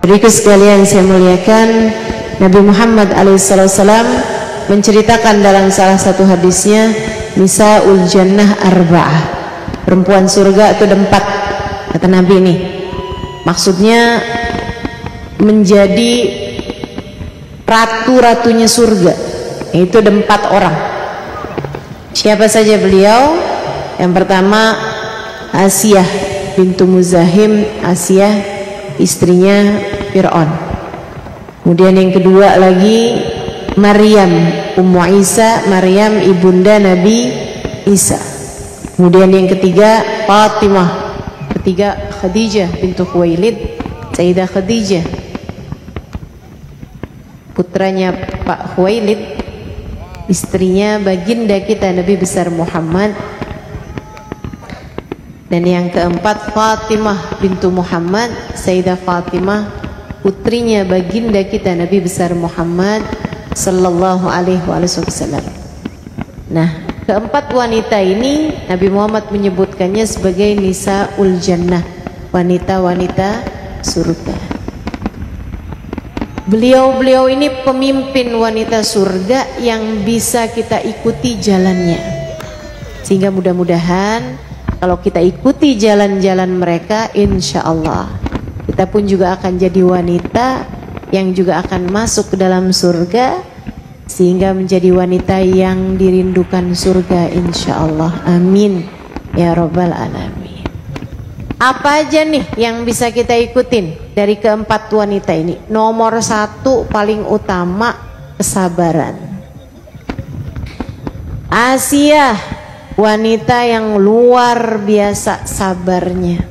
Beriku sekalian saya muliakan, Nabi Muhammad alaihissalam menceritakan dalam salah satu hadisnya, Nisa'ul Jannah arba'ah, perempuan surga itu ada 4, kata Nabi nih. Maksudnya menjadi ratu-ratunya surga, itu ada 4 orang. Siapa saja beliau? Yang pertama Asiyah bintu Muzahim, Asiyah istrinya Fir'aun. Kemudian yang kedua lagi Maryam Ummu Isa, Maryam ibunda Nabi Isa. Kemudian yang ketiga Fatimah, ketiga Khadijah bintu Khuwailid, Sayyidah Khadijah putranya Pak Khuwailid, istrinya baginda kita Nabi besar Muhammad. Dan yang keempat Fatimah bintu Muhammad, Sayyidah Fatimah putrinya baginda kita Nabi besar Muhammad sallallahu alaihi wasallam. Nah, keempat wanita ini Nabi Muhammad menyebutkannya sebagai Nisa'ul Jannah, wanita-wanita surga. Beliau-beliau ini pemimpin wanita surga yang bisa kita ikuti jalannya, sehingga mudah-mudahan kalau kita ikuti jalan-jalan mereka, insya Allah kita pun juga akan jadi wanita yang juga akan masuk ke dalam surga, sehingga menjadi wanita yang dirindukan surga, insya Allah. Amin ya Rabbal Alamin. Apa aja nih yang bisa kita ikutin dari keempat wanita ini? Nomor 1 paling utama, kesabaran. Asiyah, wanita yang luar biasa sabarnya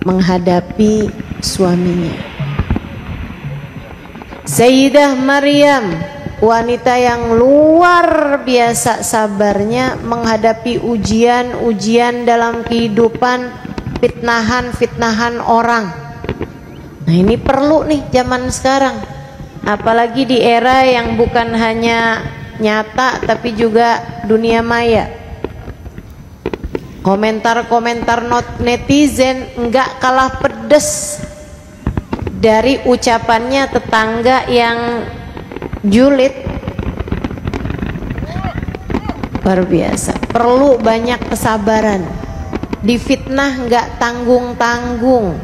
menghadapi suaminya. Sayyidah Maryam, wanita yang luar biasa sabarnya menghadapi ujian-ujian dalam kehidupan, fitnahan-fitnahan orang. Nah, ini perlu nih zaman sekarang, apalagi di era yang bukan hanya nyata tapi juga dunia maya. Komentar-komentar netizen enggak kalah pedes dari ucapannya tetangga yang julid. Luar biasa, perlu banyak kesabaran. Difitnah enggak tanggung-tanggung.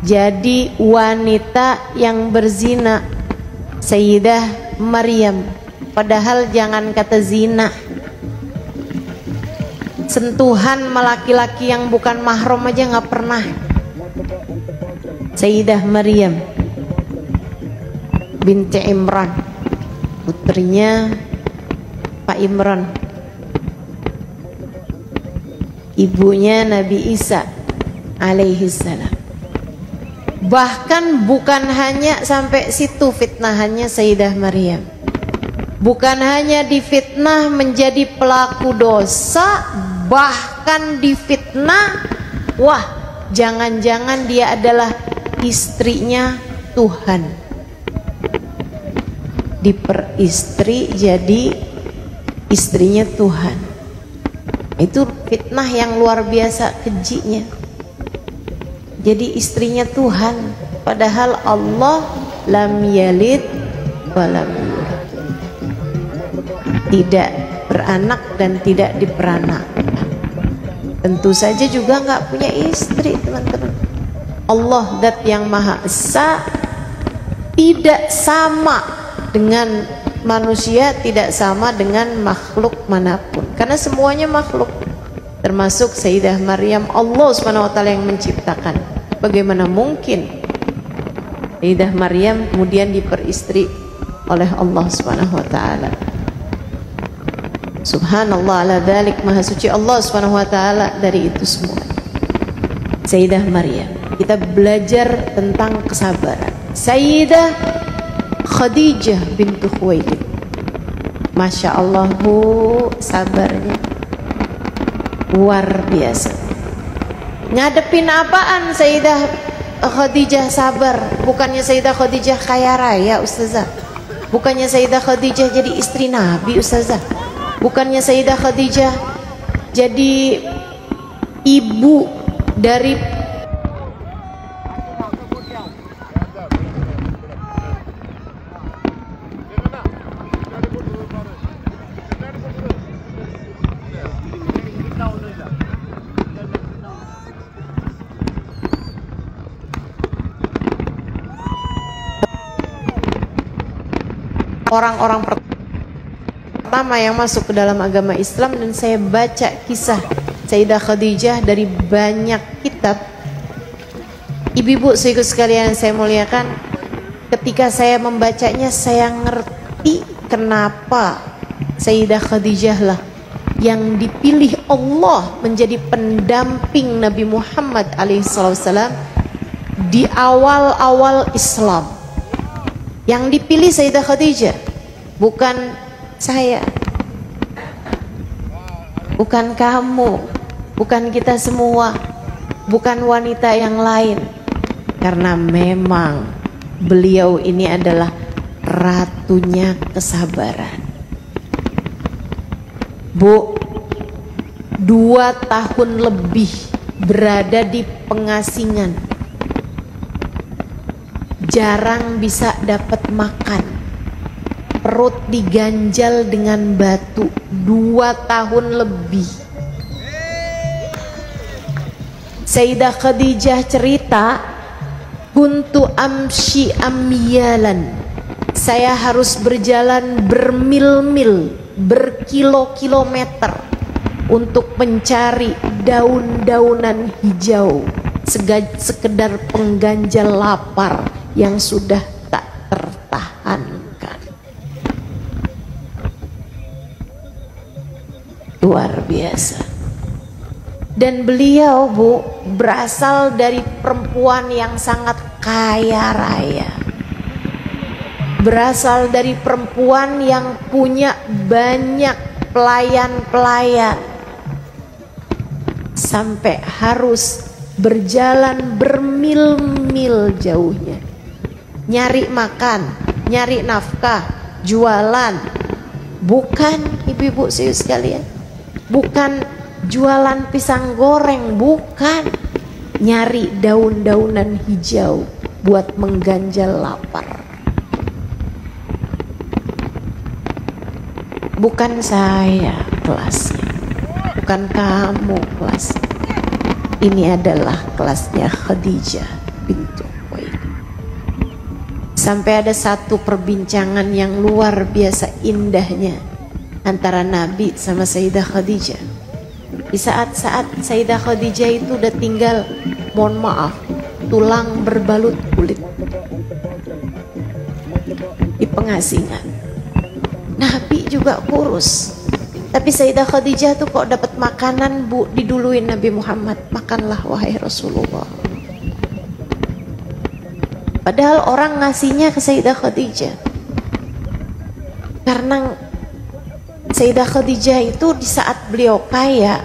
Jadi wanita yang berzina, Sayyidah Maryam, padahal jangan kata zina, sentuhan sama laki-laki yang bukan mahram aja nggak pernah. Sayyidah Maryam binti Imran, putrinya Pak Imran, ibunya Nabi Isa alaihi salam. Bahkan bukan hanya sampai situ fitnahannya Sayyidah Maryam, bukan hanya difitnah menjadi pelaku dosa, bahkan difitnah, wah jangan-jangan dia adalah istrinya Tuhan, diperistri jadi istrinya Tuhan. Itu fitnah yang luar biasa kejinya. Jadi istrinya Tuhan, padahal Allah lam yalid walam yulad, tidak beranak dan tidak diperanakkan. Tentu saja juga nggak punya istri, teman-teman. Allah zat yang Maha Esa tidak sama dengan manusia, tidak sama dengan makhluk manapun, karena semuanya makhluk, termasuk Sayyidah Maryam. Allah SWT yang menciptakan. Bagaimana mungkin Sayyidah Maryam kemudian diperistri oleh Allah SWT? Subhanallah ala dzalik, maha suci Allah SWT dari itu semua. Sayyidah Maryam, kita belajar tentang kesabaran. Sayyidah Khadijah bintu Khuwailid, Masya Allah bu, sabarnya luar biasa. Ngadepin apaan Sayyidah Khadijah sabar? Bukannya Sayyidah Khadijah kaya raya Ustazah, bukannya Sayyidah Khadijah jadi istri Nabi Ustazah, bukannya Sayyidah Khadijah jadi ibu dari orang-orang pertama yang masuk ke dalam agama Islam, dan saya baca kisah Sayyidah Khadijah dari banyak kitab. Ibu-ibu saudaraku sekalian yang saya muliakan, ketika saya membacanya saya ngerti kenapa Sayyidah Khadijah lah yang dipilih Allah menjadi pendamping Nabi Muhammad alaihissalam di awal-awal Islam. Yang dipilih Sayyidah Khadijah, bukan saya, bukan kamu, bukan kita semua, bukan wanita yang lain. Karena memang beliau ini adalah ratunya kesabaran. Bu, 2 tahun lebih berada di pengasingan, jarang bisa dapat makan, perut diganjal dengan batu 2 tahun lebih. Sayyidah Khadijah cerita, kuntu amshi amyalan, saya harus berjalan bermil-mil, berkilo-kilometer untuk mencari daun-daunan hijau, sekedar pengganjal lapar yang sudah tak tertahankan. Luar biasa. Dan beliau, Bu, berasal dari perempuan yang sangat kaya raya, berasal dari perempuan yang punya banyak pelayan-pelayan, sampai harus berjalan bermil-mil jauhnya, nyari makan, nyari nafkah, jualan. Bukan, ibu-ibu sekalian, bukan jualan pisang goreng, bukan, nyari daun-daunan hijau buat mengganjal lapar. Bukan saya kelasnya, bukan kamu kelasnya. Ini adalah kelasnya Khadijah bintu Khuwailid. Sampai ada satu perbincangan yang luar biasa indahnya antara Nabi sama Sayyidah Khadijah. Di saat-saat Sayyidah Khadijah itu udah tinggal, mohon maaf, tulang berbalut kulit di pengasingan. Nabi juga kurus, tapi Sayyidah Khadijah tuh kok dapat makanan, Bu, diduluin Nabi Muhammad, makanlah wahai Rasulullah. Padahal orang ngasihnya ke Sayyidah Khadijah karena Sayyidah Khadijah itu di saat beliau kaya,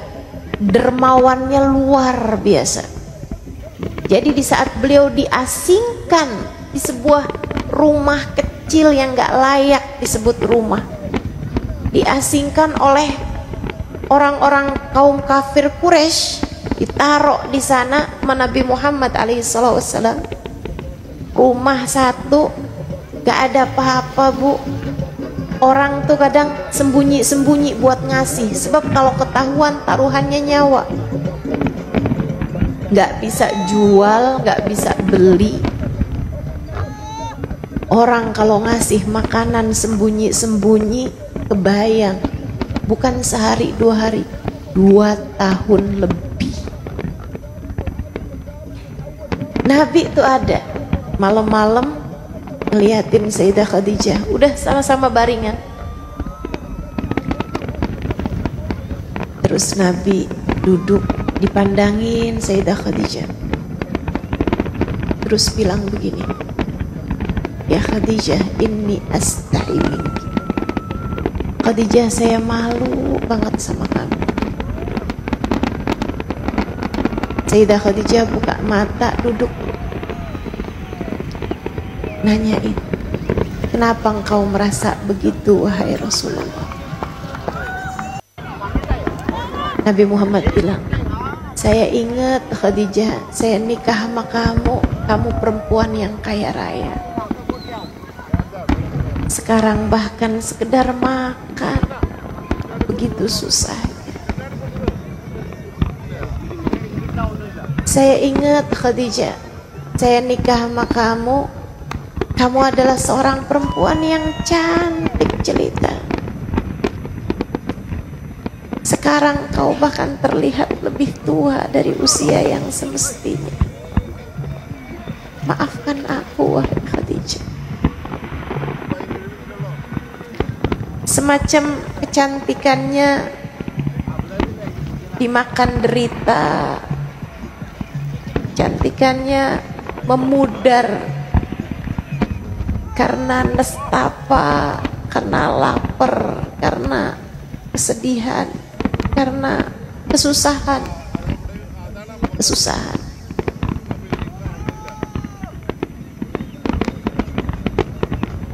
dermawannya luar biasa. Jadi di saat beliau diasingkan di sebuah rumah kecil yang gak layak disebut rumah, diasingkan oleh orang-orang kaum kafir Quraisy, ditaruh di sana sama Nabi Muhammad alaihissalam. Rumah satu, gak ada apa-apa, Bu. Orang tuh kadang sembunyi-sembunyi buat ngasih, sebab kalau ketahuan taruhannya nyawa. Gak bisa jual, gak bisa beli. Orang kalau ngasih makanan sembunyi-sembunyi, kebayang, bukan sehari 2 hari, 2 tahun lebih. Nabi tuh ada malam-malam ngeliatin Sayyidah Khadijah, udah sama-sama baringan. Terus Nabi duduk dipandangin Sayyidah Khadijah, terus bilang begini, ya Khadijah, inni astahi minki. Khadijah, saya malu banget sama kamu. Sayyidah Khadijah buka mata, duduk, nanyain, kenapa engkau merasa begitu wahai Rasulullah? Nabi Muhammad bilang, saya ingat Khadijah, saya nikah sama kamu, kamu perempuan yang kaya raya. Sekarang bahkan sekedar makan begitu susahnya. Saya ingat Khadijah, saya nikah sama kamu Kamu adalah seorang perempuan yang cantik jelita. Sekarang kau bahkan terlihat lebih tua dari usia yang semestinya. Maafkan aku, wahai Khadijah. Semacam kecantikannya dimakan derita, kecantikannya memudar karena nestapa, karena lapar, karena kesedihan, karena kesusahan.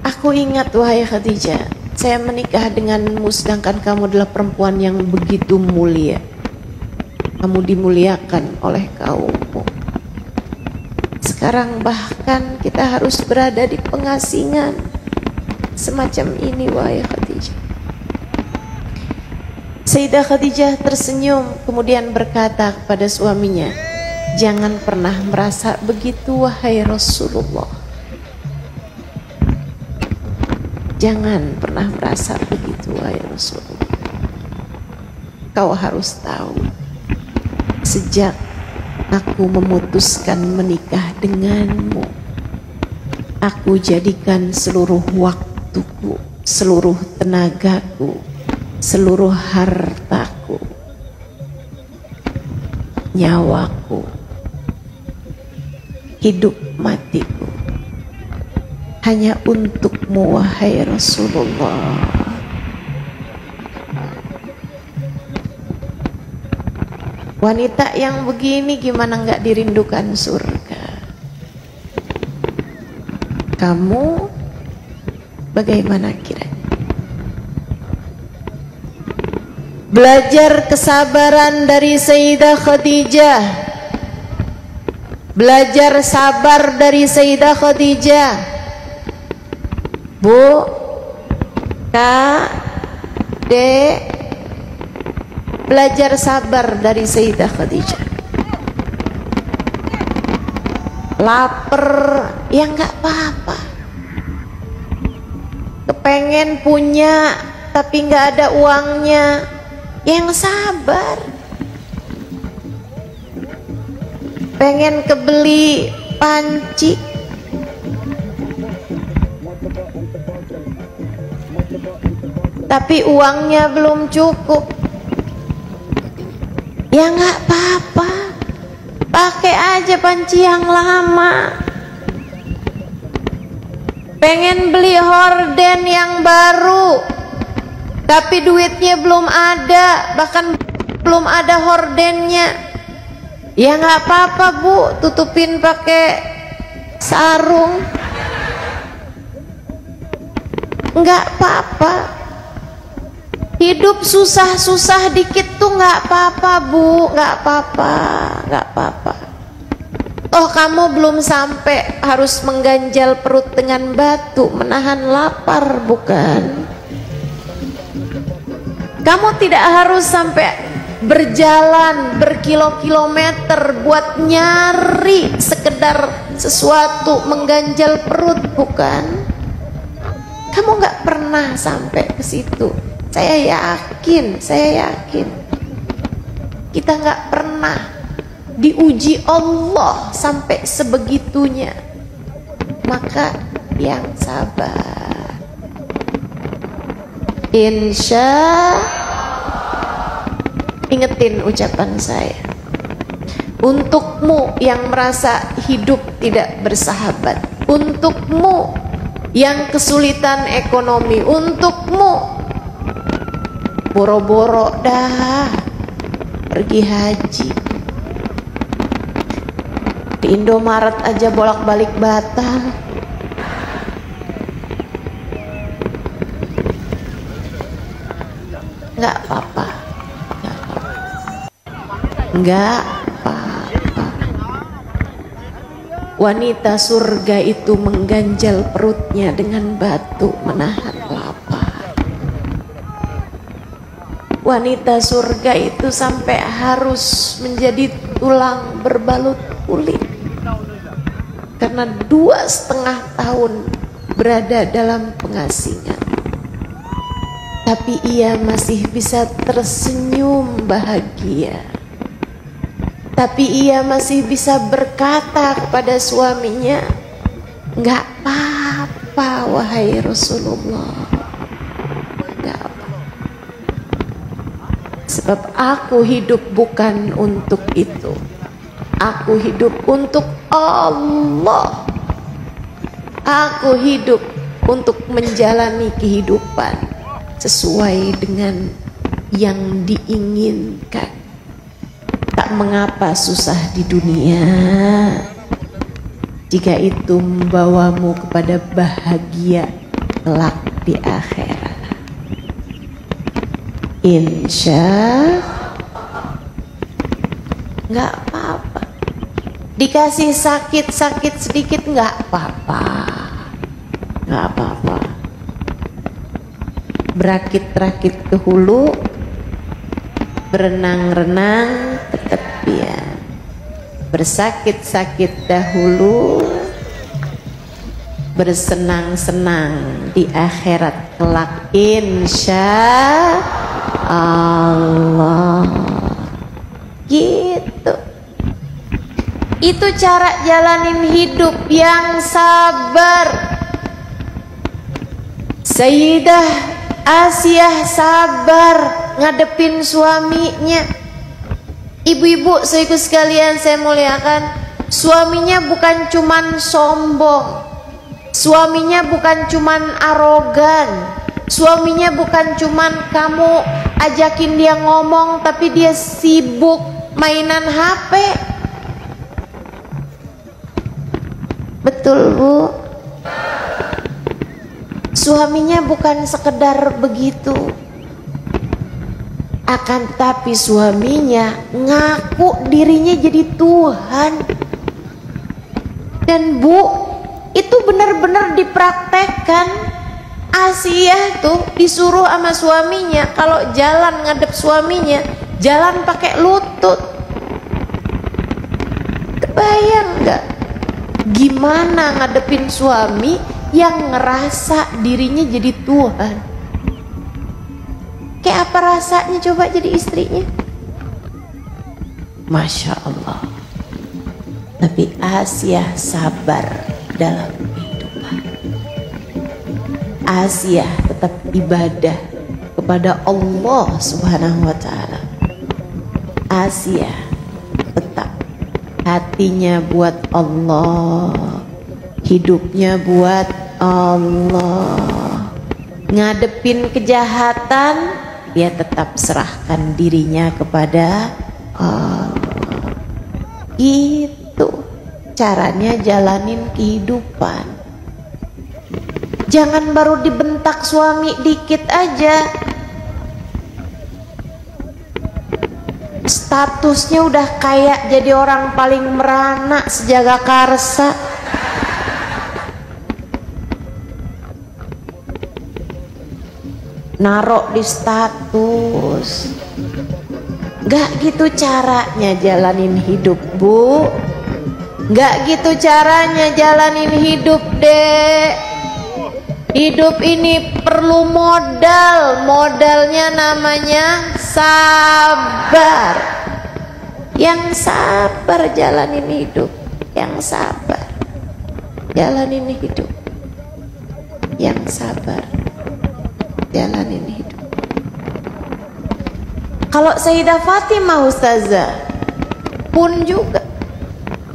Aku ingat, wahai Khadijah, saya menikah denganmu sedangkan kamu adalah perempuan yang begitu mulia. Kamu dimuliakan oleh kaummu. Sekarang bahkan kita harus berada di pengasingan semacam ini, wahai Khadijah. Sayyidah Khadijah tersenyum kemudian berkata kepada suaminya, jangan pernah merasa begitu, wahai Rasulullah. Jangan pernah merasa begitu, wahai Rasulullah. Kau harus tahu, sejak aku memutuskan menikah denganmu, aku jadikan seluruh waktuku, seluruh tenagaku, seluruh hartaku, nyawaku, hidup matiku hanya untukmu, wahai Rasulullah. Wanita yang begini gimana nggak dirindukan surga? Kamu bagaimana kiranya? Belajar kesabaran dari Sayyidah Khadijah. Belajar sabar dari Sayyidah Khadijah. Bu, Kak, Dek, belajar sabar dari Sayyidah Khadijah. Laper, ya nggak apa-apa. Kepengen punya tapi nggak ada uangnya, yang sabar. Pengen kebeli panci, tapi uangnya belum cukup, ya nggak apa-apa, pakai aja panci yang lama. Pengen beli horden yang baru, tapi duitnya belum ada, bahkan belum ada hordennya, ya nggak apa-apa Bu, tutupin pakai sarung, nggak apa-apa. Hidup susah-susah dikit tuh nggak apa-apa Bu, nggak apa-apa, nggak apa-apa. Toh kamu belum sampai harus mengganjal perut dengan batu, menahan lapar, bukan? Kamu tidak harus sampai berjalan berkilo-kilometer buat nyari sekedar sesuatu mengganjal perut, bukan? Kamu nggak pernah sampai ke situ. Saya yakin kita nggak pernah diuji Allah sampai sebegitunya. Maka yang sabar, insya. Ingetin ucapan saya, untukmu yang merasa hidup tidak bersahabat, untukmu yang kesulitan ekonomi, untukmu boro-boro dah pergi haji, di Indomaret aja bolak-balik batal. Nggak apa-apa, nggak apa-apa. Wanita surga itu mengganjal perutnya dengan batu menahan lapar. Wanita surga itu sampai harus menjadi tulang berbalut kulit karena 2,5 tahun berada dalam pengasingan, tapi ia masih bisa tersenyum bahagia. Tapi ia masih bisa berkata kepada suaminya, "Nggak apa-apa wahai Rasulullah, nggak apa. Sebab aku hidup bukan untuk itu. Aku hidup untuk Allah. Aku hidup untuk menjalani kehidupan sesuai dengan yang diinginkan. Tak mengapa susah di dunia, jika itu membawamu kepada bahagia kelak di akhirat. Insya nggak apa-apa. Dikasih sakit-sakit sedikit nggak apa-apa, nggak apa-apa. Berakit-rakit ke hulu, berenang-renang ke tepian. Bersakit-sakit dahulu, bersenang-senang di akhirat kelak insya Allah. Gitu. Itu cara jalanin hidup yang sabar. Sayyidah Asiyah sabar ngadepin suaminya. Ibu-ibu saudaraku sekalian saya muliakan, suaminya bukan cuman sombong, suaminya bukan cuman arogan, suaminya bukan cuman kamu ajakin dia ngomong tapi dia sibuk mainan HP. Betul Bu? Suaminya bukan sekedar begitu, akan tetapi suaminya ngaku dirinya jadi Tuhan. Dan Bu, itu benar-benar dipraktekkan. Asiyah tuh disuruh sama suaminya kalau jalan ngadep suaminya, jalan pakai lutut. Kebayang nggak gimana ngadepin suami yang ngerasa dirinya jadi Tuhan? Kayak apa rasanya coba jadi istrinya? Masya Allah. Tapi Asiyah sabar dalam kehidupan. Asiyah tetap ibadah kepada Allah Subhanahu wa ta'ala. Asiyah tetap hatinya buat Allah, hidupnya buat Allah. Ngadepin kejahatan, dia tetap serahkan dirinya kepada Allah. Itu caranya jalanin kehidupan. Jangan baru dibentak suami dikit aja, statusnya udah kayak jadi orang paling merana sejaga karsa. Narok di status. Gak gitu caranya jalanin hidup Bu. Gak gitu caranya jalanin hidup Dek. Hidup ini perlu modal. Modalnya namanya sabar. Yang sabar jalanin hidup. Yang sabar jalanin hidup. Yang sabar jalanin hidup. Kalau Sayyidah Fatimah Ustazah pun juga,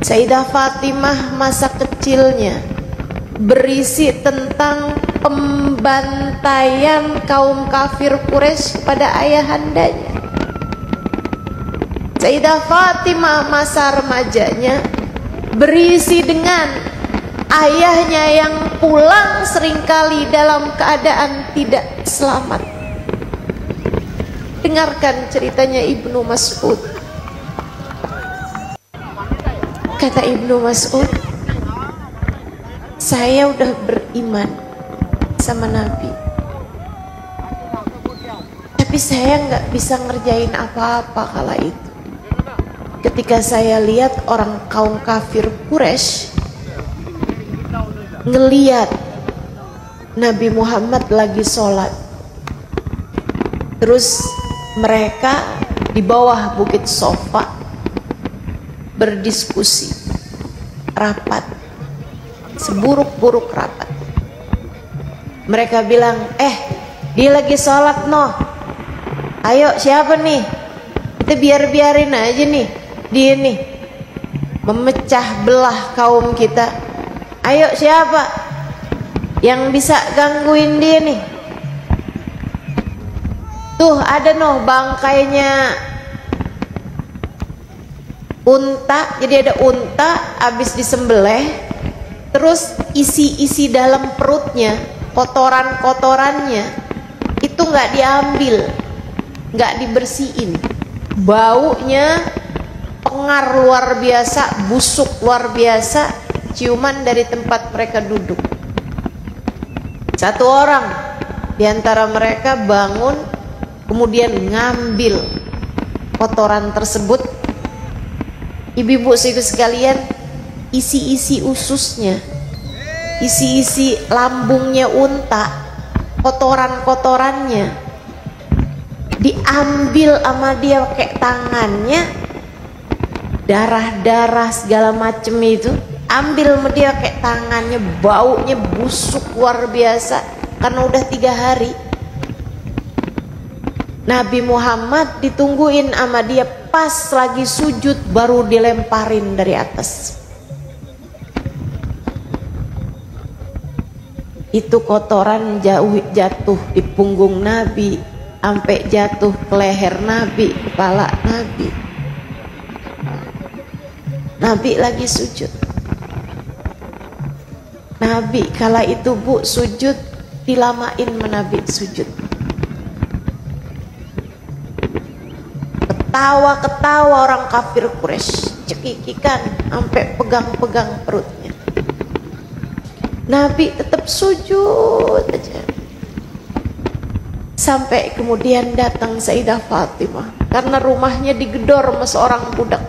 Sayyidah Fatimah masa kecilnya berisi tentang pembantaian kaum kafir Quraisy pada ayahandanya. Sayyidah Fatimah masa remajanya berisi dengan ayahnya yang pulang seringkali dalam keadaan tidak selamat. Dengarkan ceritanya Ibnu Mas'ud. Kata Ibnu Mas'ud, saya udah beriman sama Nabi, tapi saya nggak bisa ngerjain apa-apa kala itu. Ketika saya lihat orang kaum kafir Quraisy ngeliat Nabi Muhammad lagi sholat. Terus mereka di bawah bukit Sofa berdiskusi rapat, seburuk-buruk rapat. Mereka bilang, dia lagi sholat noh. Ayo siapa nih? Kita biarin aja nih. Dia nih memecah belah kaum kita. Ayo siapa yang bisa gangguin dia nih? Tuh ada noh bangkainya unta. Jadi ada unta habis disembelih, terus isi dalam perutnya, kotorannya itu nggak diambil, nggak dibersihin. Baunya pengar luar biasa, busuk luar biasa, ciuman dari tempat mereka duduk. Satu orang di antara mereka bangun, kemudian ngambil kotoran tersebut. Ibu-ibu sekalian, isi ususnya, isi lambungnya unta, kotorannya diambil sama dia pakai tangannya, darah segala macem itu ambil sama dia pakai tangannya. Baunya busuk luar biasa karena udah 3 hari. Nabi Muhammad ditungguin sama dia, pas lagi sujud baru dilemparin dari atas. Itu kotoran jatuh di punggung Nabi, sampai jatuh ke leher Nabi, kepala Nabi. Nabi lagi sujud. Nabi kala itu bu sujud, dilamain Nabi sujud. Ketawa orang kafir Quraisy, cekikikan sampai pegang-pegang perutnya. Nabi tetap sujud aja. Sampai kemudian datang Sayyidah Fatimah, karena rumahnya digedor sama seorang budak.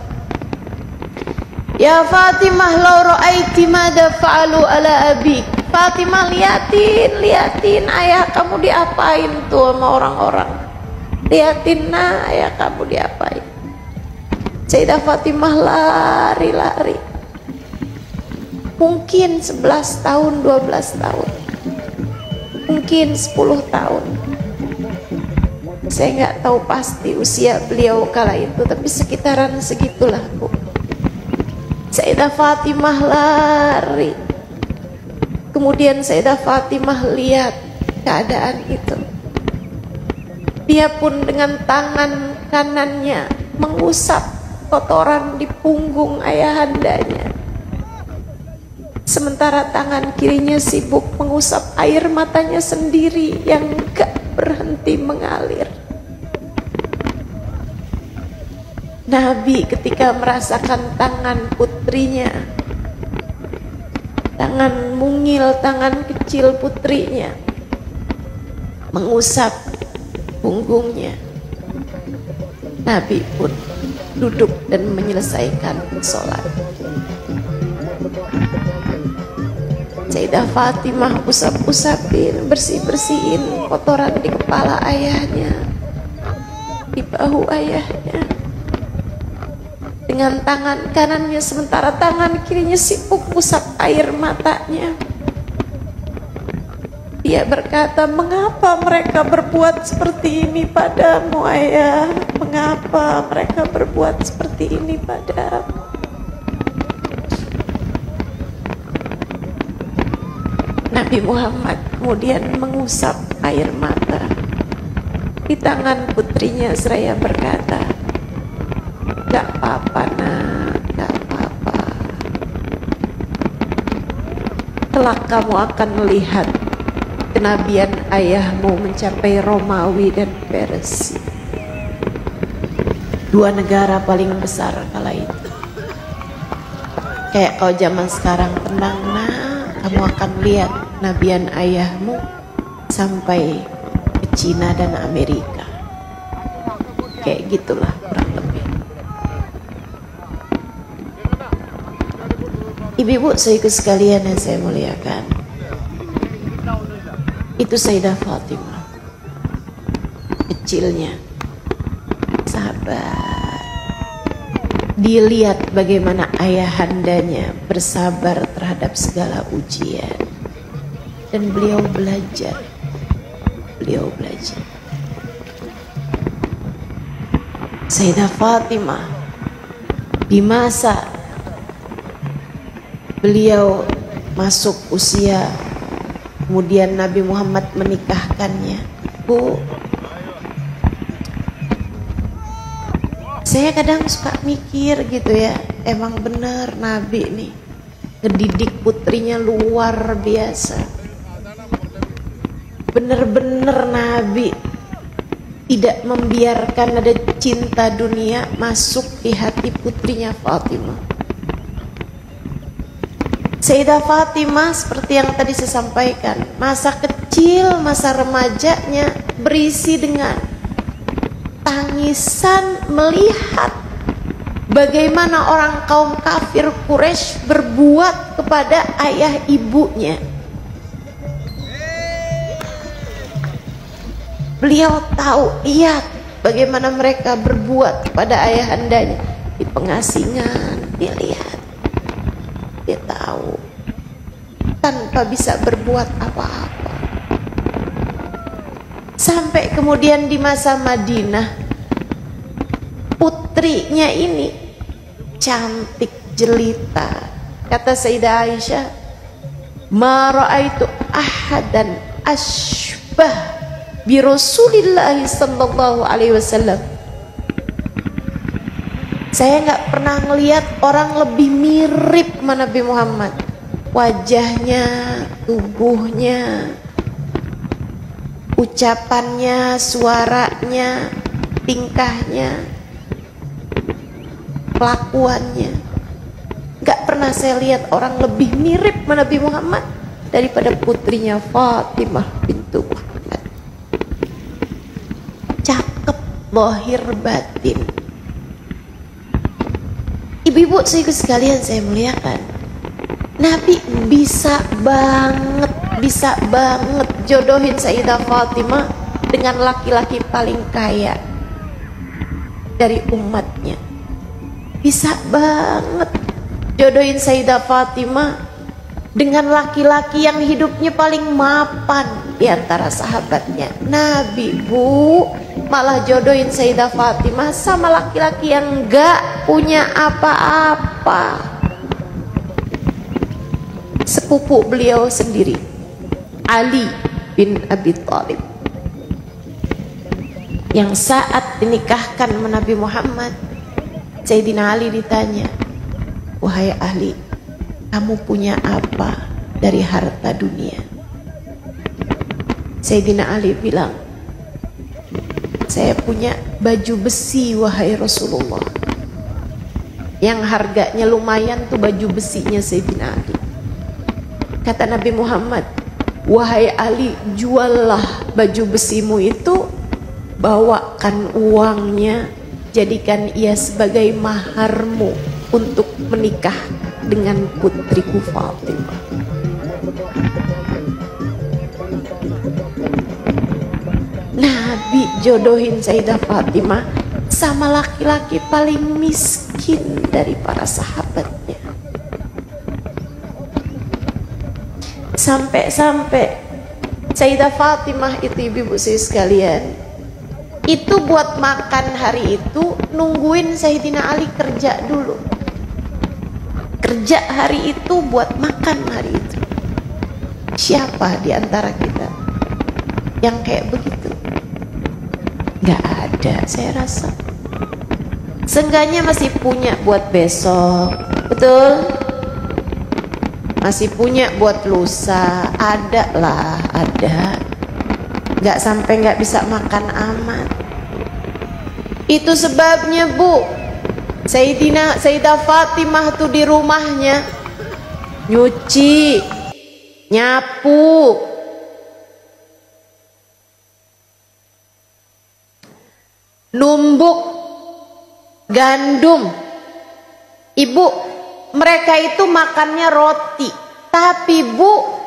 Ya Fatimah, law ra'aiti mada fa'alu ala abik. Fatimah, liatin ayah kamu diapain tuh sama orang-orang. Liatin ayah kamu diapain. Sayyidah Fatimah lari. Mungkin 11 tahun, 12 tahun, mungkin 10 tahun. Saya nggak tahu pasti usia beliau kala itu, tapi sekitaran segitulah bu. Sayyidah Fatimah lari. Kemudian Sayyidah Fatimah lihat keadaan itu. Dia pun dengan tangan kanannya mengusap kotoran di punggung ayahandanya, sementara tangan kirinya sibuk mengusap air matanya sendiri yang gak berhenti mengalir. Nabi ketika merasakan tangan putrinya, tangan mungil, tangan kecil putrinya mengusap punggungnya, Nabi pun duduk dan menyelesaikan sholat. Sayyidah Fatimah usap-usapin, bersih-bersihin kotoran di kepala ayahnya, di bahu ayahnya dengan tangan kanannya, sementara tangan kirinya sibuk usap air matanya. Dia berkata, mengapa mereka berbuat seperti ini padamu ayah? Mengapa mereka berbuat seperti ini padamu? Nabi Muhammad kemudian mengusap air mata di tangan putrinya seraya berkata, gak apa-apa nak, gak apa-apa. Kelak kamu akan melihat kenabian ayahmu mencapai Romawi dan Persia, 2 negara paling besar kala itu. Kayak kau zaman sekarang, tenang nak, kamu akan lihat kenabian ayahmu sampai ke Cina dan Amerika. Kayak gitulah kurang lebih. Ibu-ibu saudaraku sekalian yang saya muliakan, Itu Sayyidah Fatimah kecilnya, sabar. Dilihat bagaimana ayahandanya bersabar terhadap segala ujian, dan beliau belajar. Sayyidah Fatimah di masa beliau masuk usia, kemudian Nabi Muhammad menikahkannya. Bu, saya kadang suka mikir gitu ya, emang bener Nabi nih ngedidik putrinya luar biasa. Bener-bener Nabi tidak membiarkan ada cinta dunia masuk di hati putrinya Fatimah. Sayyidah Fatimah seperti yang tadi saya sampaikan, masa kecil, masa remajanya berisi dengan tangisan melihat bagaimana orang kaum kafir Quraisy berbuat kepada ayah ibunya. Beliau tahu, lihat bagaimana mereka berbuat kepada ayahandanya di pengasingan. Dia lihat, dia tahu, tanpa bisa berbuat apa-apa. Sampai kemudian di masa Madinah, putrinya ini cantik jelita. Kata Sayyidah Aisyah, ma ra'aitu ahadan asbah bi Rasulillah sallallahu alaihi wasallam. Saya nggak pernah ngelihat orang lebih mirip sama Nabi Muhammad. Wajahnya, tubuhnya, ucapannya, suaranya, tingkahnya, kelakuannya. Nggak pernah saya lihat orang lebih mirip sama Nabi Muhammad daripada putrinya Fatimah bintu Muhammad. Cakep lahir batin. Ibu-ibu sekalian saya muliakan, Nabi bisa banget jodohin Sayyidah Fatimah dengan laki-laki paling kaya dari umatnya. Bisa banget jodohin Sayyidah Fatimah dengan laki-laki yang hidupnya paling mapan di antara sahabatnya. Nabi, Bu, malah jodohin Sayyidah Fatimah sama laki-laki yang gak punya apa-apa. Sepupu beliau sendiri, Ali bin Abi Thalib, yang saat dinikahkan sama Nabi Muhammad, Sayyidina Ali ditanya, wahai Ali, kamu punya apa dari harta dunia? Sayyidina Ali bilang, saya punya baju besi wahai Rasulullah. Yang harganya lumayan tuh baju besinya Sayyidina Ali. Kata Nabi Muhammad, wahai Ali, juallah baju besimu itu, bawakan uangnya, jadikan ia sebagai maharmu untuk menikah dengan putriku Fatimah. Nabi jodohin Sayyidah Fatimah sama laki-laki paling miskin dari para sahabatnya. Sampai-sampai Sayyidah Fatimah itu, ibu-ibu sekalian, itu buat makan hari itu nungguin Sayyidina Ali kerja dulu. Kerja hari itu buat makan hari itu. Siapa di antara kita yang kayak begitu? Gak ada, saya rasa. Seenggaknya masih punya buat besok, betul? Masih punya buat lusa, ada lah, ada. Gak sampai gak bisa makan amat. Itu sebabnya, Bu, Sayyidah Fatimah tuh di rumahnya nyuci, nyapu, numbuk gandum. Ibu, mereka itu makannya roti, tapi Bu,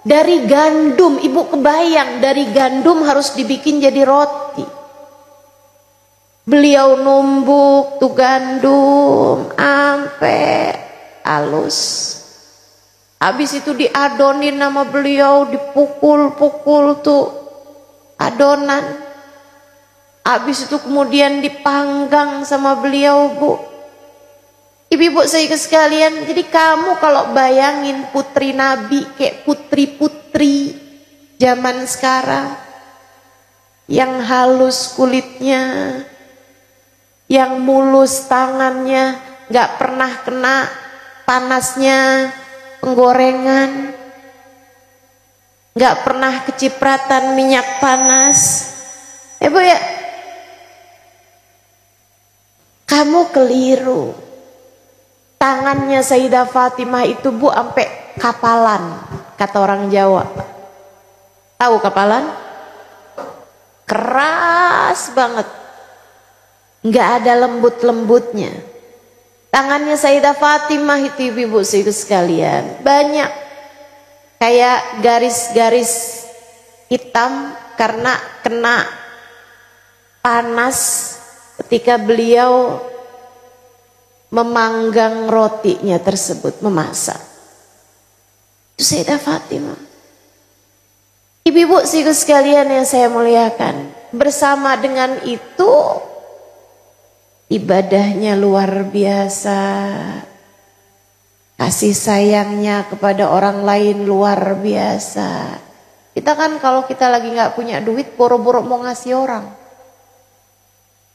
Dari gandum, ibu kebayang, dari gandum harus dibikin jadi roti. Beliau numbuk tuh gandum sampai halus. Habis itu diadonin sama beliau, dipukul-pukul tuh adonan. Habis itu kemudian dipanggang sama beliau, Bu. Ibu-ibu saya sekalian, jadi kamu kalau bayangin putri Nabi kayak putri-putri zaman sekarang yang halus kulitnya, yang mulus tangannya, nggak pernah kena panasnya penggorengan, nggak pernah kecipratan minyak panas. Bu ya, kamu keliru. Tangannya Sayyidah Fatimah itu, Bu, sampai kapalan, kata orang Jawa. Tahu kapalan? Keras banget, nggak ada lembut-lembutnya. Tangannya Sayyidah Fatimah itu, ibu-ibu sekalian, banyak kayak garis-garis hitam karena kena panas ketika beliau memanggang rotinya tersebut, memasak. Itu Sayyidah Fatimah. Ibu-ibu sekalian yang saya muliakan, bersama dengan itu ibadahnya luar biasa, kasih sayangnya kepada orang lain luar biasa. Kita kan kalau kita lagi nggak punya duit, boro-boro mau ngasih orang.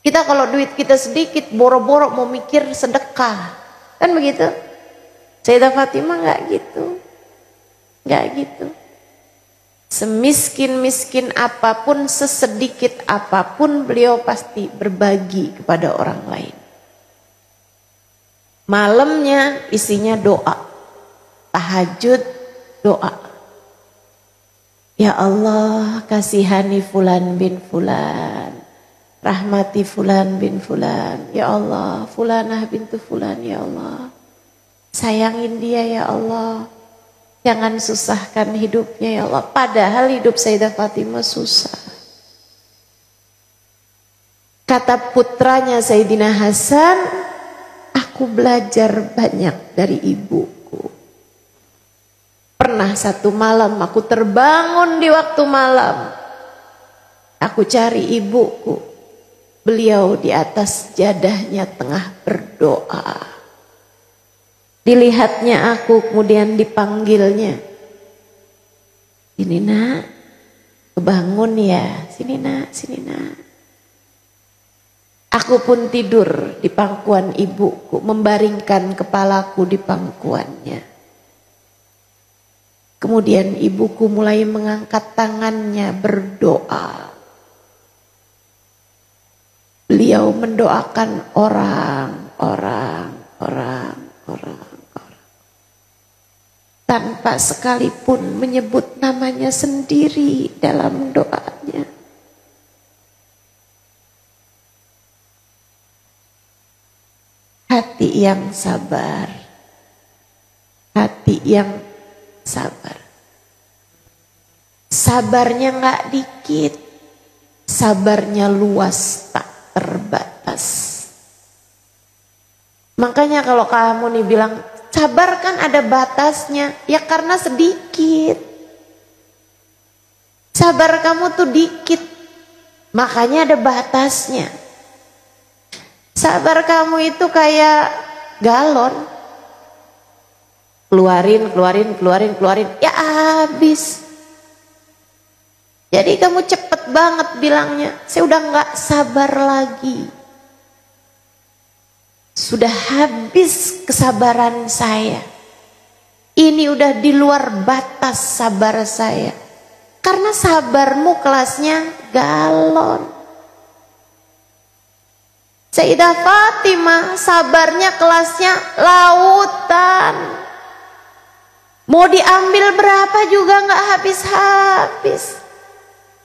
Kita kalau duit kita sedikit, boro-boro mau mikir sedekah, kan begitu? Sayyidah Fatimah nggak gitu, nggak gitu. Semiskin-miskin apapun, sesedikit apapun, beliau pasti berbagi kepada orang lain. Malamnya isinya doa, tahajud, doa. Ya Allah, kasihani fulan bin fulan, rahmati fulan bin fulan. Ya Allah, fulanah bintu fulan, ya Allah, sayangin dia ya Allah. Jangan susahkan hidupnya ya Allah. Padahal hidup Sayyidah Fatimah susah. Kata putranya Sayyidina Hasan, aku belajar banyak dari ibuku. Pernah satu malam aku terbangun di waktu malam. Aku cari ibuku. Beliau di atas jadahnya tengah berdoa. Dilihatnya aku, kemudian dipanggilnya. Sini nak, kebangun ya, sini nak, sini nak. Aku pun tidur di pangkuan ibuku, membaringkan kepalaku di pangkuannya. Kemudian ibuku mulai mengangkat tangannya berdoa. Beliau mendoakan orang. Tanpa sekalipun menyebut namanya sendiri dalam doanya. Hati yang sabar. Hati yang sabar. Sabarnya nggak dikit. Sabarnya luas, tak terbatas. Makanya kalau kamu nih bilang, sabar kan ada batasnya, ya karena sedikit. Sabar kamu tuh dikit, makanya ada batasnya. Sabar kamu itu kayak galon, keluarin, ya habis. Jadi kamu cepet banget bilangnya, saya udah nggak sabar lagi. Sudah habis kesabaran saya. Ini udah di luar batas sabar saya. Karena sabarmu kelasnya galon. Sayyidah Fatimah sabarnya kelasnya lautan. Mau diambil berapa juga nggak habis-habis.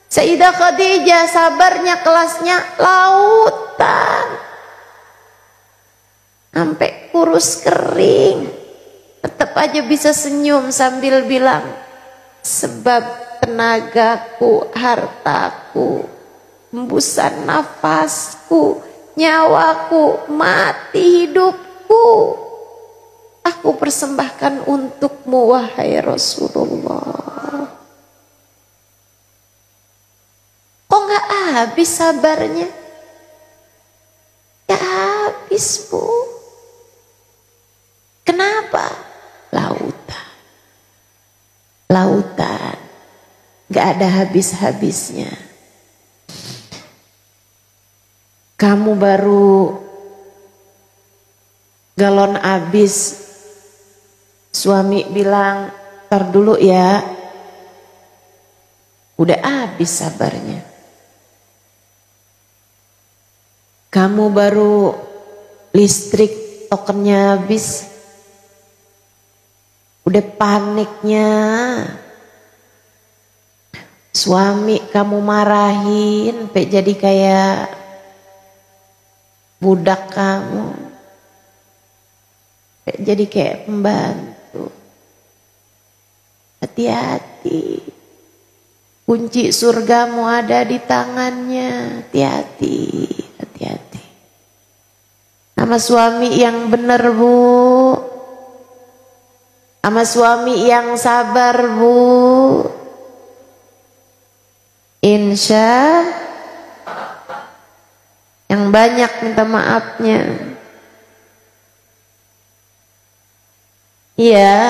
Sayyidah Khadijah sabarnya kelasnya lautan. Sampai kurus kering, tetap aja bisa senyum sambil bilang, sebab tenagaku, hartaku, hembusan nafasku, nyawaku, mati hidupku, aku persembahkan untukmu wahai Rasulullah. Kok nggak habis sabarnya? Nggak habis, Bu. Kenapa? Lautan. Lautan. Nggak ada habis-habisnya. Kamu baru galon habis, suami bilang, "Ntar dulu ya." Udah habis sabarnya. Kamu baru listrik tokennya habis, udah paniknya. Suami kamu marahin, sampai jadi kayak budak kamu, jadi kayak pembantu. Hati-hati, kunci surgamu ada di tangannya. Hati-hati, hati-hati. Sama suami yang bener, Bu, sama suami yang sabar, Bu, insya yang banyak minta maafnya. Iya.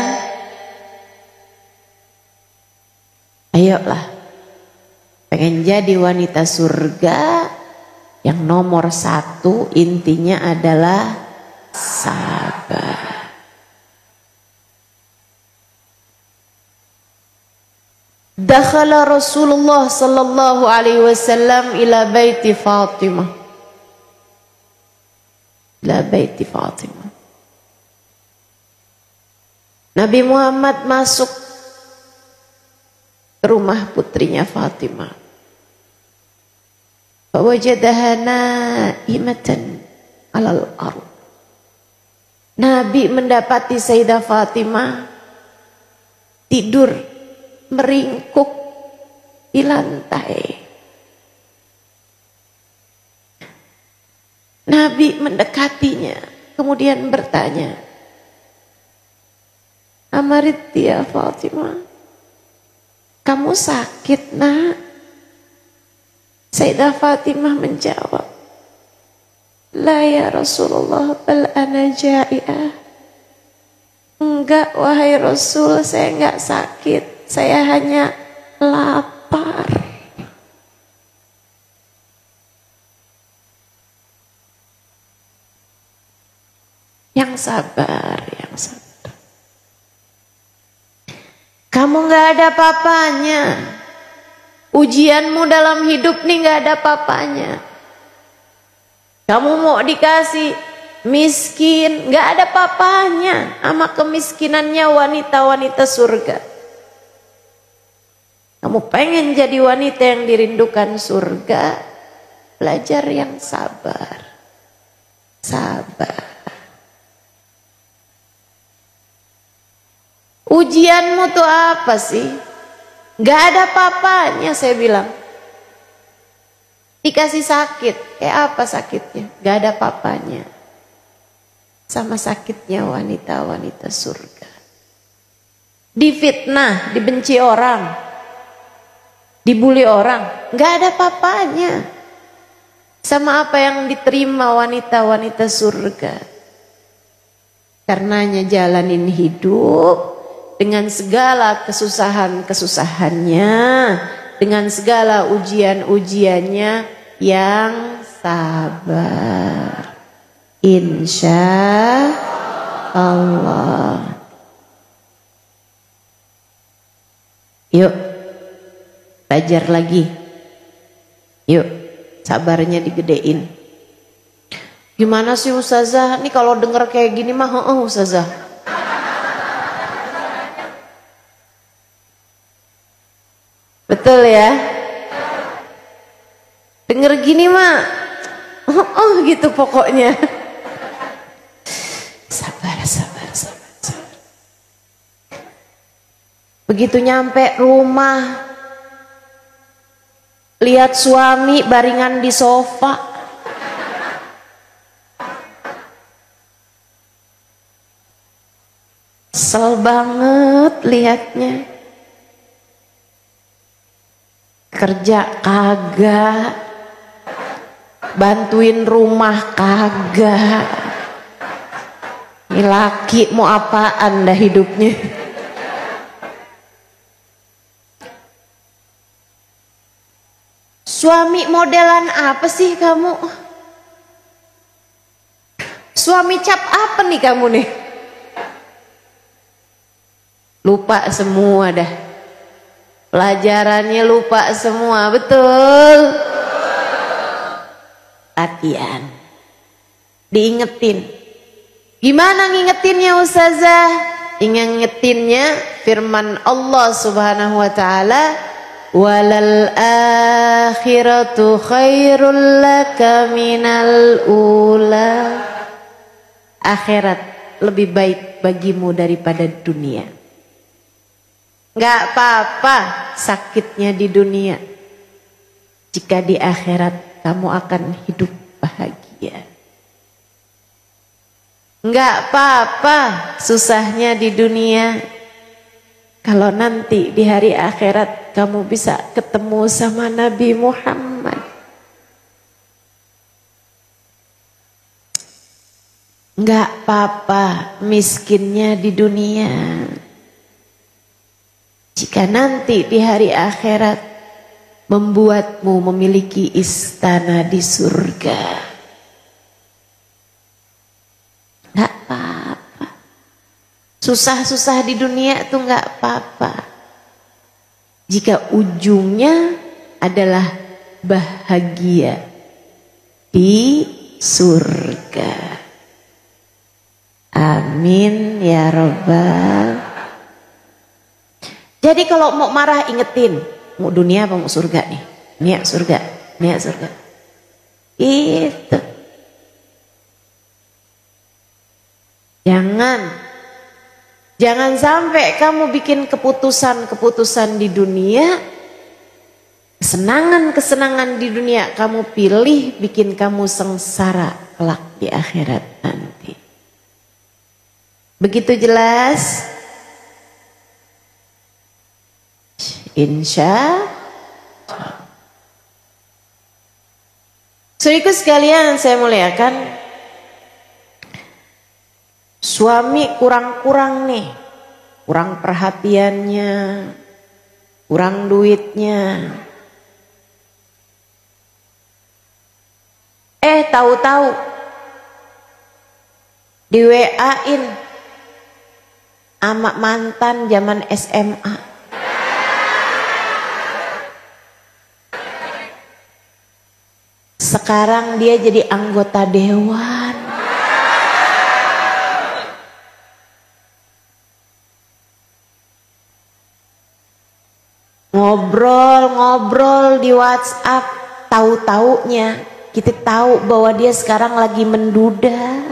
Ayolah. Pengen jadi wanita surga, yang nomor satu intinya adalah sabar. Dakhala Rasulullah sallallahu alaihi wasallam ila baiti Fatimah. Ila baiti Fatimah. Nabi Muhammad masuk ke rumah putrinya Fatimah. Fawajadaha naimatan 'alal ardh. Nabi mendapati Sayyidah Fatimah tidur meringkuk di lantai. Nabi mendekatinya, kemudian bertanya, "Amaridti ya Fatimah, kamu sakit, Nak?" Sayyidah Fatimah menjawab, "La ya Rasulullah, bal ana ja'iah." "Enggak wahai Rasul, saya enggak sakit, saya hanya lapar." Yang sabar, yang sabar. Kamu nggak ada papanya. Ujianmu dalam hidup nih nggak ada papanya. Kamu mau dikasih miskin, nggak ada papanya sama kemiskinannya wanita-wanita surga. Kamu pengen jadi wanita yang dirindukan surga, belajar yang sabar. Sabar. Ujianmu tuh apa sih? Gak ada papanya, saya bilang. Dikasih sakit, kayak apa sakitnya? Gak ada papanya. Sama sakitnya wanita-wanita surga. Difitnah, dibenci orang, dibully orang, gak ada papanya. Sama apa yang diterima wanita-wanita surga. Karenanya jalanin hidup dengan segala kesusahan-kesusahannya, dengan segala ujian-ujiannya, yang sabar. Insya Allah. Yuk, belajar lagi. Yuk, sabarnya digedein. Gimana sih Ustazah? Nih kalau denger kayak gini mah, Ustazah. Betul ya? Denger gini mah, gitu pokoknya. Sabar, sabar, sabar, sabar. Begitu nyampe rumah, lihat suami baringan di sofa, kesel banget lihatnya. Kerja kagak, bantuin rumah kagak. Ini laki mau apaan dah hidupnya. Suami modelan apa sih kamu? Suami cap apa nih kamu nih? Lupa semua dah. Pelajarannya lupa semua, betul? Latihan. Diingetin. Gimana ngingetinnya Ustazah? Ingetinnya firman Allah Subhanahu wa taala, "Walal akhiratu khairul laka minal ula." Akhirat lebih baik bagimu daripada dunia. Enggak apa-apa sakitnya di dunia, jika di akhirat kamu akan hidup bahagia. Enggak apa-apa susahnya di dunia, kalau nanti di hari akhirat kamu bisa ketemu sama Nabi Muhammad. Enggak apa-apa miskinnya di dunia, jika nanti di hari akhirat membuatmu memiliki istana di surga. Enggak apa-apa. Susah-susah di dunia itu enggak apa-apa, jika ujungnya adalah bahagia di surga. Amin ya Rabbal. Jadi kalau mau marah ingetin, mau dunia apa mau surga nih? Nih surga, nih surga. Itu. Jangan sampai kamu bikin keputusan-keputusan di dunia, kesenangan-kesenangan di dunia kamu pilih bikin kamu sengsara kelak di akhirat nanti. Begitu jelas? Insya Allah. Saudaraku sekalian saya muliakan, suami kurang-kurang nih, kurang perhatiannya, kurang duitnya. Tahu-tahu di WA-in sama mantan zaman SMA. Sekarang dia jadi anggota dewan. Ngobrol di WhatsApp, tahu-taunya kita tahu bahwa dia sekarang lagi menduda.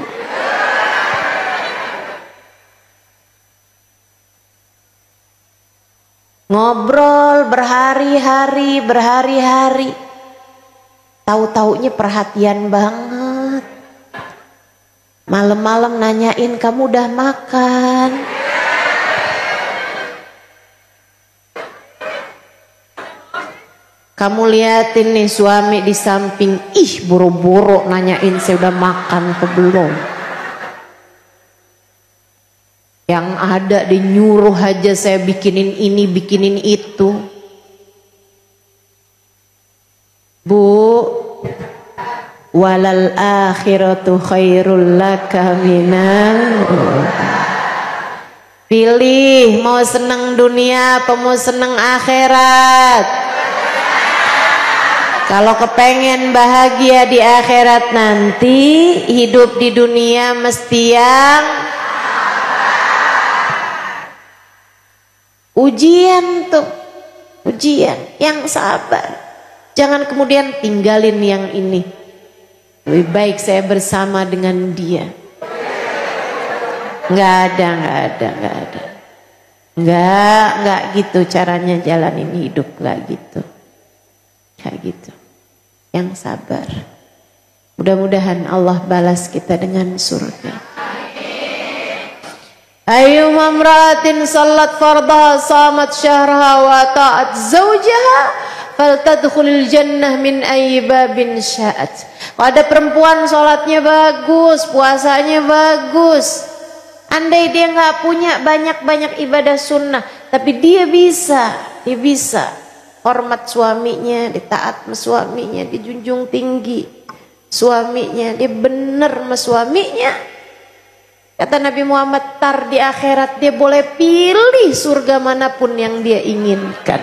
Ngobrol berhari-hari, tahu-taunya perhatian banget. Malam-malam nanyain kamu udah makan. Kamu liatin nih suami di samping, ih boro-boro nanyain saya udah makan ke belum. Yang ada dinyuruh aja saya bikinin ini, bikinin itu. Bu, walal akhiratu khairul laka minal. Pilih mau seneng dunia apa mau seneng akhirat. Kalau kepengen bahagia di akhirat nanti, hidup di dunia mesti yang ujian tuh, ujian yang sabar. Jangan kemudian tinggalin yang ini. Lebih baik saya bersama dengan dia. Nggak ada. Enggak gitu caranya jalanin hidup, enggak gitu. Enggak gitu. Yang sabar. Mudah-mudahan Allah balas kita dengan surga. Ayyuma imra'atin sallat fardaha samat syahraha wa ta'at zawjaha faltadkhulil jannah min ayyi babin sya'at. Kalau ada perempuan sholatnya bagus, puasanya bagus, andai dia nggak punya banyak-banyak ibadah sunnah, tapi dia bisa hormat suaminya, dia taat sama suaminya, dijunjung tinggi suaminya, dia bener sama suaminya. Kata Nabi Muhammad, tar di akhirat dia boleh pilih surga manapun yang dia inginkan.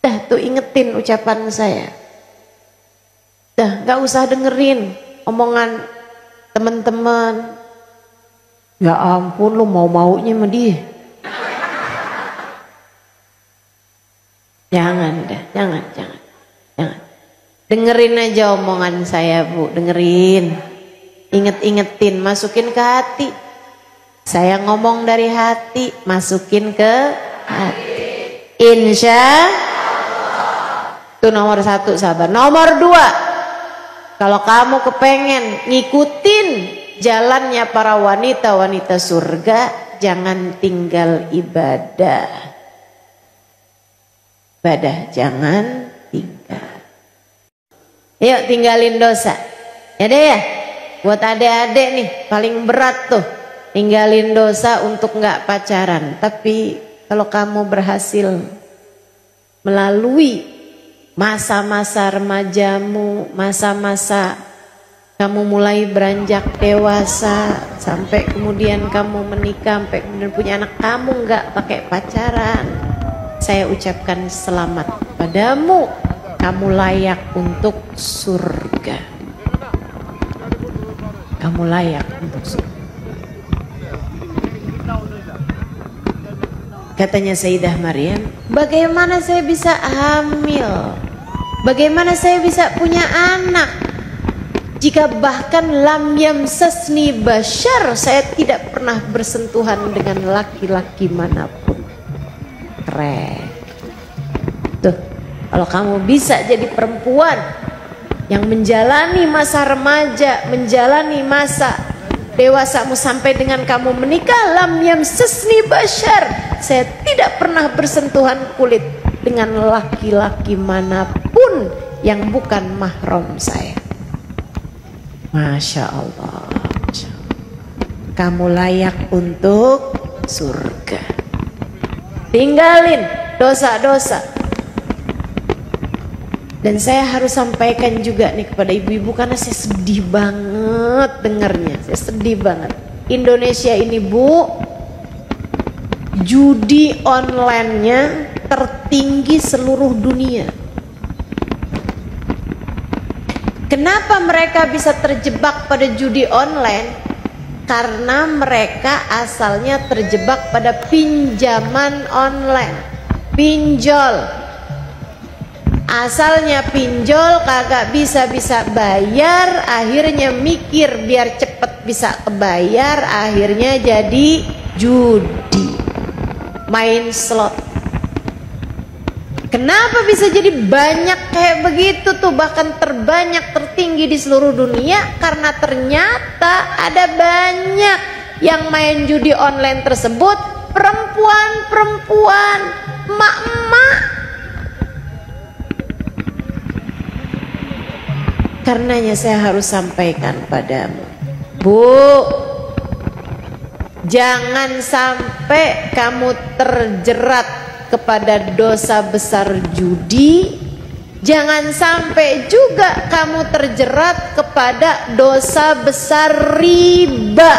Dah tuh ingetin ucapan saya. Dah gak usah dengerin omongan teman-teman. Ya ampun, lu mau-maunya sama dia. Jangan dah, jangan. Dengerin aja omongan saya, Bu, dengerin. Inget-ingetin, masukin ke hati. Saya ngomong dari hati, masukin ke hati. Insya Allah. Itu nomor 1, sabar. Nomor 2, kalau kamu kepengen ngikutin jalannya para wanita-wanita surga, jangan tinggal ibadah. Jangan tinggal. Yuk tinggalin dosa. Ya deh ya. Buat adik-adik nih paling berat tuh tinggalin dosa untuk nggak pacaran. Tapi kalau kamu berhasil melalui masa-masa remajamu, masa-masa kamu mulai beranjak dewasa, sampai kemudian kamu menikah, sampai kemudian punya anak, kamu nggak pakai pacaran, saya ucapkan selamat padamu, kamu layak untuk surga. Kamu layak untuk surga. Katanya Sayyidah Maryam, bagaimana saya bisa hamil? Bagaimana saya bisa punya anak? Jika bahkan lam yamsasni bashar, saya tidak pernah bersentuhan dengan laki-laki manapun. Keren. Tuh, kalau kamu bisa jadi perempuan yang menjalani masa remaja, menjalani masa dewasamu sampai dengan kamu menikah, lam yamsasni bashar, saya tidak pernah bersentuhan kulit dengan laki-laki manapun yang bukan mahram saya. Masya Allah, kamu layak untuk surga. Tinggalin dosa-dosa. Dan saya harus sampaikan juga nih kepada ibu-ibu, karena saya sedih banget dengarnya. Saya sedih banget. Indonesia ini, Bu, judi online-nya tertinggi seluruh dunia. Kenapa mereka bisa terjebak pada judi online? Karena mereka asalnya terjebak pada pinjaman online, pinjol. Asalnya pinjol, kagak bisa bayar, akhirnya mikir biar cepet bisa kebayar, akhirnya jadi judi, main slot. Kenapa bisa jadi banyak kayak begitu tuh, bahkan terbanyak, tertinggi di seluruh dunia? Karena ternyata ada banyak yang main judi online tersebut perempuan-perempuan, emak-emak. Karenanya saya harus sampaikan padamu, Bu, jangan sampai kamu terjerat kepada dosa besar judi. Jangan sampai juga kamu terjerat kepada dosa besar riba.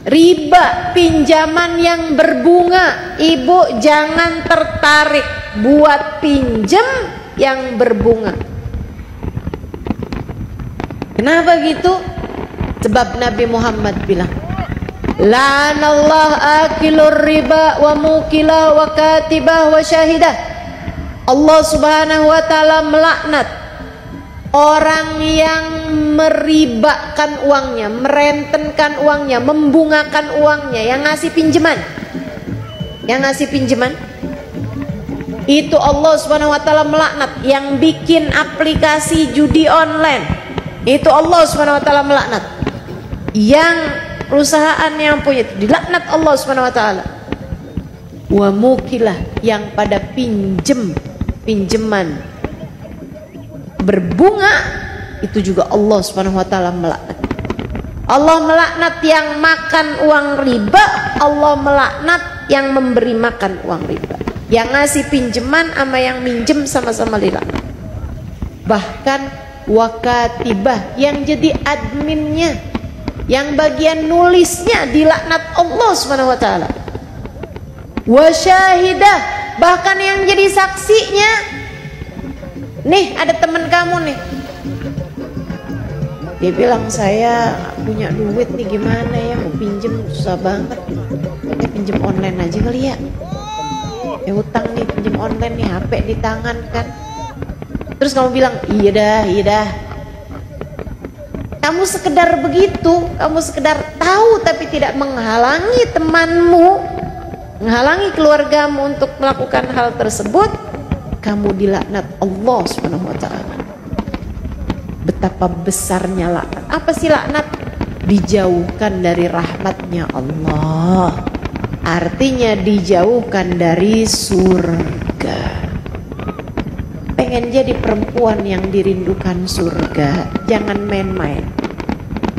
Riba, pinjaman yang berbunga. Ibu jangan tertarik buat pinjam yang berbunga. Kenapa gitu? Sebab Nabi Muhammad bilang, la'anallah akilur riba wa mukila wa katibah wa syahidah. Allah subhanahu wa ta'ala melaknat Orang yang meribakan uangnya, merentenkan uangnya, membungakan uangnya, yang ngasih pinjaman, itu Allah Subhanahu wa taala melaknat. Yang bikin aplikasi judi online, itu Allah Subhanahu wa taala melaknat. Yang perusahaan yang punya itu dilaknat Allah Subhanahu wa taala. Wa mukilah, yang pada pinjaman berbunga, itu juga Allah Subhanahu wa taala melaknat. Allah melaknat yang makan uang riba, Allah melaknat yang memberi makan uang riba. Yang ngasih pinjaman sama yang minjem sama-sama dilaknat. Bahkan wakatibah, yang jadi adminnya, yang bagian nulisnya dilaknat Allah Subhanahu wa taala. Wasyahidah, bahkan yang jadi saksinya. Nih ada teman kamu nih, dia bilang saya punya duit nih, gimana ya, mau pinjem susah banget, pinjem online aja kali ya, utang nih, pinjem online nih, HP di tangan kan. Terus kamu bilang iya dah. Kamu sekedar begitu, kamu sekedar tahu tapi tidak menghalangi temanmu, menghalangi keluargamu untuk melakukan hal tersebut, kamu dilaknat Allah Subhanahu wa taala. Betapa besarnya laknat. Apa sih laknat? Dijauhkan dari rahmatnya Allah. Artinya dijauhkan dari surga. Pengen jadi perempuan yang dirindukan surga, jangan main-main.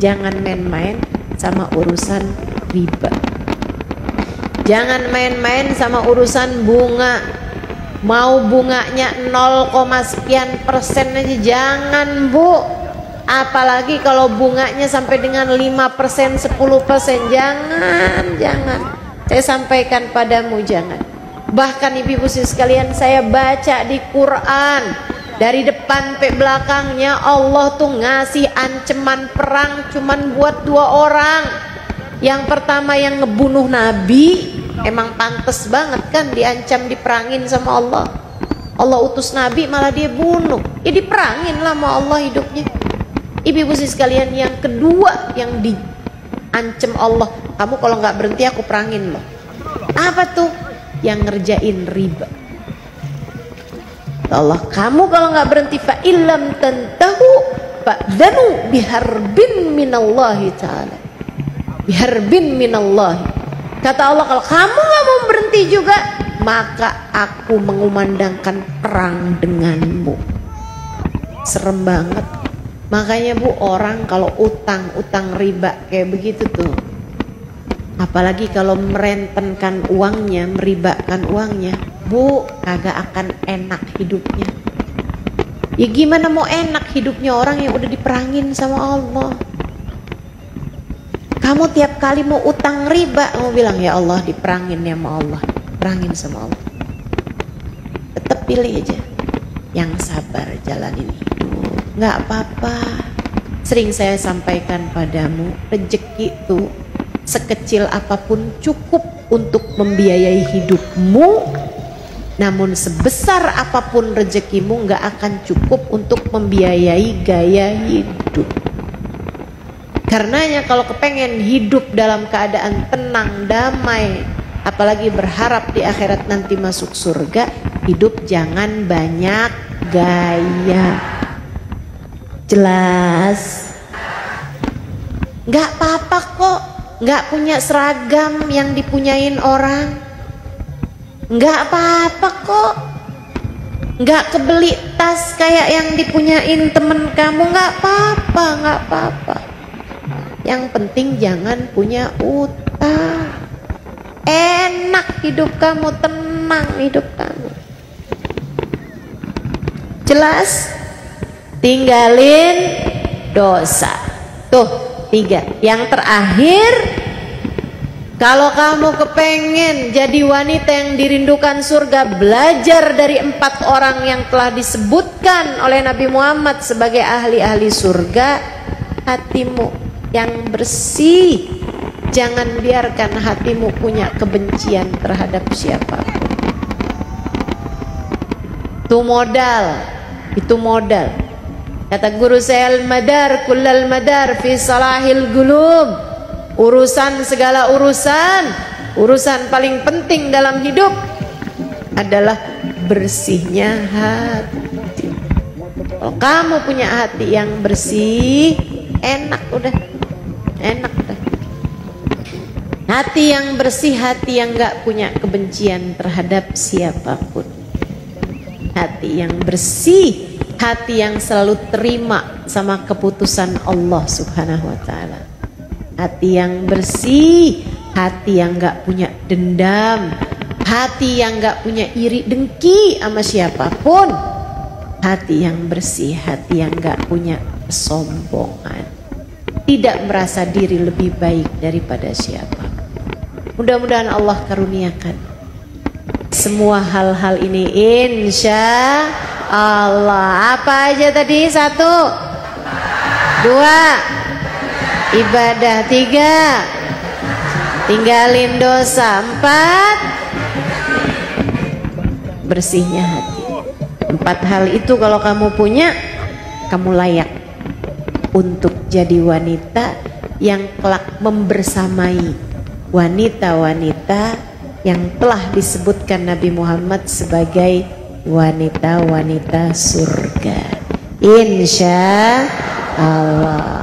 Jangan main-main sama urusan riba. Jangan main-main sama urusan bunga. Mau bunganya 0, sekian persen aja jangan, Bu. Apalagi kalau bunganya sampai dengan 5%, 10%, jangan. Saya sampaikan padamu, jangan. Bahkan ibu-ibu sekalian, saya baca di Quran, dari depan sampai belakangnya Allah tuh ngasih ancaman perang cuman buat 2 orang. Yang pertama yang ngebunuh Nabi, emang pantes banget kan diancam diperangin sama Allah. Allah utus Nabi malah dia bunuh, ya diperangin lah sama Allah hidupnya. Ibu-ibu sekalian, yang kedua yang diancam Allah, kamu kalau nggak berhenti aku perangin loh. Apa tuh? Yang ngerjain riba. Allah, kamu kalau nggak berhenti, fa illam tantahu fa'danu biharbin minallahi ta'ala. Biharbin minallahi. Kata Allah, kalau kamu nggak mau berhenti juga, maka aku mengumandangkan perang denganmu. Serem banget. Makanya Bu, orang kalau utang riba kayak begitu tuh, apalagi kalau merentenkan uangnya, meribakan uangnya, Bu, kagak akan enak hidupnya. Ya gimana mau enak hidupnya orang yang udah diperangin sama Allah. Kamu tiap kali mau utang riba, kamu bilang ya Allah diperangin ya sama Allah, perangin sama Allah. Tetap pilih aja yang sabar, jalanin hidup, nggak apa-apa. Sering saya sampaikan padamu, rezeki itu sekecil apapun cukup untuk membiayai hidupmu, namun sebesar apapun rezekimu nggak akan cukup untuk membiayai gaya hidup. Karenanya kalau kepengen hidup dalam keadaan tenang, damai, apalagi berharap di akhirat nanti masuk surga, hidup jangan banyak gaya. Jelas? Nggak apa-apa kok nggak punya seragam yang dipunyain orang. Nggak apa-apa kok nggak kebeli tas kayak yang dipunyain temen kamu. Nggak apa-apa. Yang penting jangan punya utang. Enak hidup kamu, tenang hidup kamu. Jelas? Tinggalin dosa. Tuh 3. Yang terakhir, kalau kamu kepengen jadi wanita yang dirindukan surga, belajar dari 4 orang yang telah disebutkan oleh Nabi Muhammad sebagai ahli-ahli surga. Hatimu yang bersih, jangan biarkan hatimu punya kebencian terhadap siapapun. Itu modal. Kata guru saya, al-madar kullal madar fi salahil gulub. Urusan segala urusan, urusan paling penting dalam hidup adalah bersihnya hati. Kalau kamu punya hati yang bersih, enak udah. Enak udah. Hati yang bersih, hati yang gak punya kebencian terhadap siapapun. Hati yang bersih, hati yang selalu terima sama keputusan Allah Subhanahu wa ta'ala. Hati yang bersih, hati yang gak punya dendam, hati yang gak punya iri dengki sama siapapun. Hati yang bersih, hati yang gak punya kesombongan, tidak merasa diri lebih baik daripada siapa. Mudah-mudahan Allah karuniakan semua hal-hal ini insya Allah. Apa aja tadi? 1, 2, ibadah. 3, tinggalin dosa. 4, bersihnya hati. 4 hal itu kalau kamu punya, kamu layak untuk jadi wanita yang kelak membersamai wanita-wanita yang telah disebutkan Nabi Muhammad sebagai wanita-wanita surga. Insya Allah.